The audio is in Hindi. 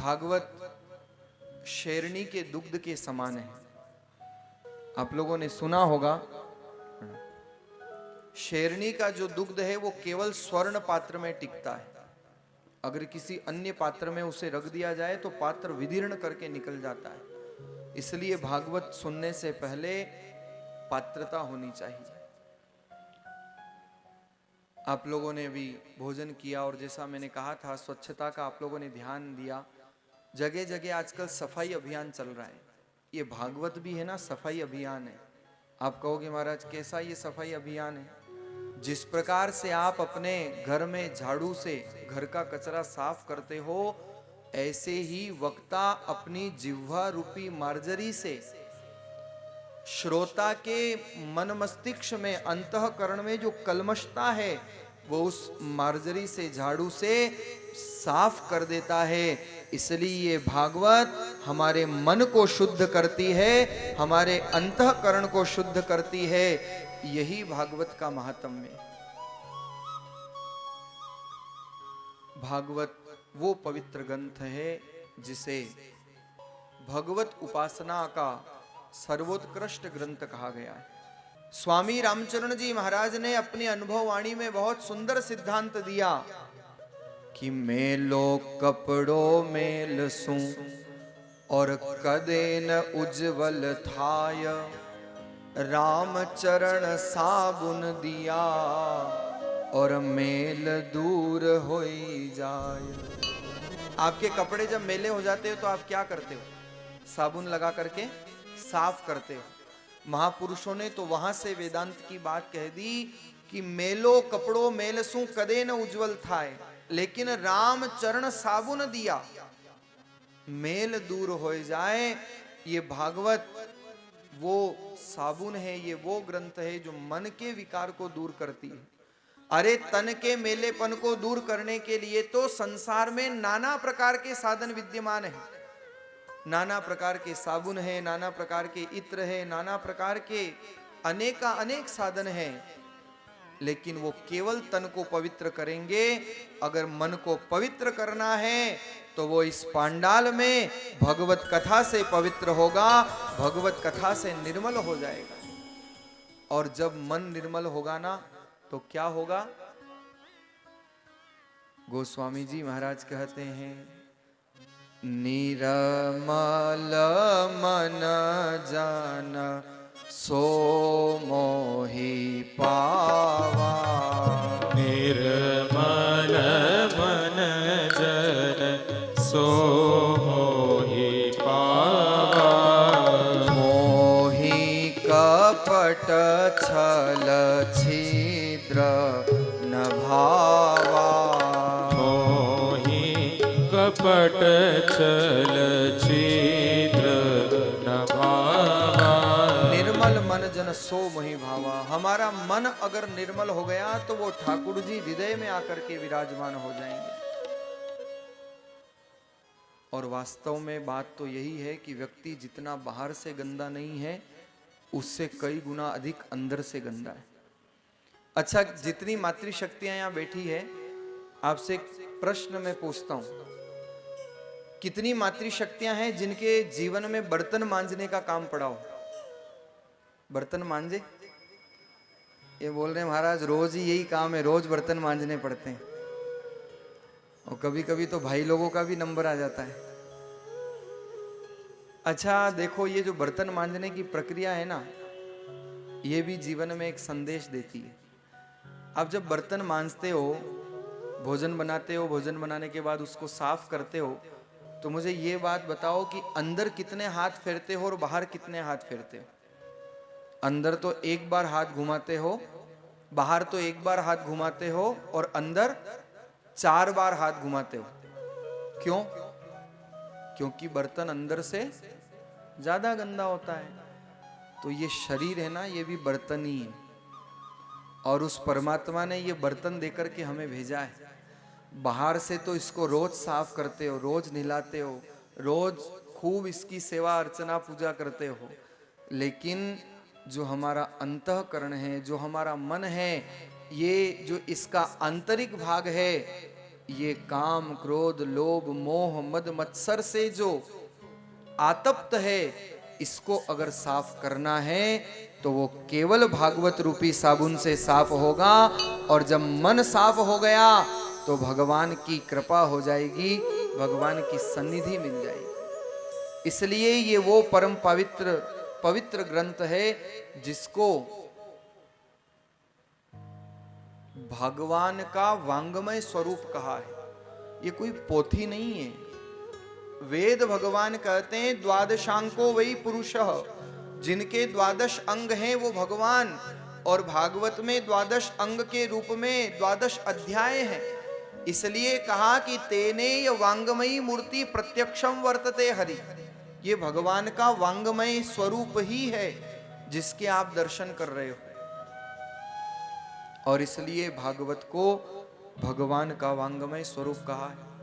भागवत शेरनी के दुग्ध के समान है। आप लोगों ने सुना होगा, शेरनी का जो दुग्ध है वो केवल स्वर्ण पात्र में टिकता है। अगर किसी अन्य पात्र में उसे रख दिया जाए तो पात्र विदीर्ण करके निकल जाता है। इसलिए भागवत सुनने से पहले पात्रता होनी चाहिए। आप लोगों ने भी भोजन किया और जैसा मैंने कहा था, स्वच्छता का आप लोगों ने ध्यान दिया। जगह जगह आजकल सफाई अभियान चल रहा है। ये भागवत भी है ना, सफाई अभियान है। आप कहोगे महाराज कैसा ये सफाई अभियान है? जिस प्रकार से आप अपने घर में झाड़ू से घर का कचरा साफ करते हो, ऐसे ही वक्ता अपनी जिह्वा रूपी मार्जरी से श्रोता के मन मस्तिष्क में, अंतःकरण में जो कलमशता है वो उस मार्जरी से, झाड़ू से साफ कर देता है। इसलिए ये भागवत हमारे मन को शुद्ध करती है, हमारे अंतःकरण को शुद्ध करती है। यही भागवत का महात्म्य है। भागवत वो पवित्र ग्रंथ है जिसे भगवत उपासना का सर्वोत्कृष्ट ग्रंथ कहा गया है। स्वामी रामचरण जी महाराज ने अपनी अनुभव वाणी में बहुत सुंदर सिद्धांत दिया कि मेलो कपड़ों मेल सू और कदे न उज्जवल थाय, राम चरण साबुन दिया और मेल दूर होई जाए। आपके कपड़े जब मेले हो जाते हो तो आप क्या करते हो? साबुन लगा करके साफ करते हो। महापुरुषों ने तो वहां से वेदांत की बात कह दी कि मेलो कपड़ों मेलसू कदे न उज्जवल थाए, लेकिन राम चरण साबुन दिया मेल दूर हो जाए। ये भागवत वो साबुन है, ये वो ग्रंथ है जो मन के विकार को दूर करती है। अरे तन के मेलेपन को दूर करने के लिए तो संसार में नाना प्रकार के साधन विद्यमान है। नाना प्रकार के साबुन है, नाना प्रकार के इत्र है, नाना प्रकार के अनेक साधन हैं, लेकिन वो केवल तन को पवित्र करेंगे। अगर मन को पवित्र करना है तो वो इस पांडाल में भगवत कथा से पवित्र होगा, भगवत कथा से निर्मल हो जाएगा। और जब मन निर्मल होगा ना तो क्या होगा? गोस्वामी जी महाराज कहते हैं, निरमल मन जन सो मोहि पावा, निर्मल मन जन सो मोहि पावा, मोहि कपट छल छिद्र न भावा, मोहि कपट छल छिद्र न भावा। निर्मल मन जन सो मोहि भावा। हमारा मन अगर निर्मल हो गया तो वो ठाकुर जी हृदय में आकर के विराजमान हो जाएंगे। और वास्तव में बात तो यही है कि व्यक्ति जितना बाहर से गंदा नहीं है, उससे कई गुना अधिक अंदर से गंदा है। अच्छा, जितनी मातृशक्तियां यहां बैठी है, आपसे एक प्रश्न मैं पूछता हूं, कितनी मातृशक्तियां हैं जिनके जीवन में बर्तन मांजने का काम पड़ा हो? बर्तन मांजे? ये बोल रहे हैं महाराज रोज ही यही काम है, रोज बर्तन मांजने पड़ते हैं। और कभी कभी तो भाई लोगों का भी नंबर आ जाता है। अच्छा देखो, ये जो बर्तन मांजने की प्रक्रिया है ना, ये भी जीवन में एक संदेश देती है। आप जब बर्तन मांजते हो, भोजन बनाते हो, भोजन बनाने के बाद उसको साफ करते हो, तो मुझे ये बात बताओ कि अंदर कितने हाथ फेरते हो और बाहर कितने हाथ फेरते हो? अंदर तो एक बार हाथ घुमाते हो, बाहर तो एक बार हाथ घुमाते हो, और अंदर 4 बार हाथ घुमाते हो। क्यों? क्योंकि बर्तन अंदर से ज्यादा गंदा होता है। तो ये शरीर है ना, ये भी बर्तन ही है, और उस परमात्मा ने ये बर्तन देकर के हमें भेजा है। बाहर से तो इसको रोज साफ करते हो, रोज नहलाते हो, रोज खूब इसकी सेवा अर्चना पूजा करते हो, लेकिन जो हमारा अंतःकरण है, जो हमारा मन है, ये जो इसका आंतरिक भाग है, ये काम क्रोध लोभ मोह मद मत्सर से जो आतप्त है, इसको अगर साफ करना है तो वो केवल भागवत रूपी साबुन से साफ होगा। और जब मन साफ हो गया तो भगवान की कृपा हो जाएगी, भगवान की सन्निधि मिल जाएगी। इसलिए ये वो परम पवित्र ग्रंथ है जिसको भगवान का वांगमय स्वरूप कहा है। ये कोई पोथी नहीं है। वेद भगवान कहते हैं द्वादशांको वही पुरुषः, जिनके द्वादश अंग हैं वो भगवान। और भागवत में द्वादश अंग के रूप में द्वादश अध्याय हैं। इसलिए कहा कि तेने य वांगमयी मूर्ति प्रत्यक्षम वर्तते हरि। ये भगवान का वांगमय स्वरूप ही है जिसके आप दर्शन कर रहे हो। और इसलिए भागवत को भगवान का वांगमय स्वरूप कहा है।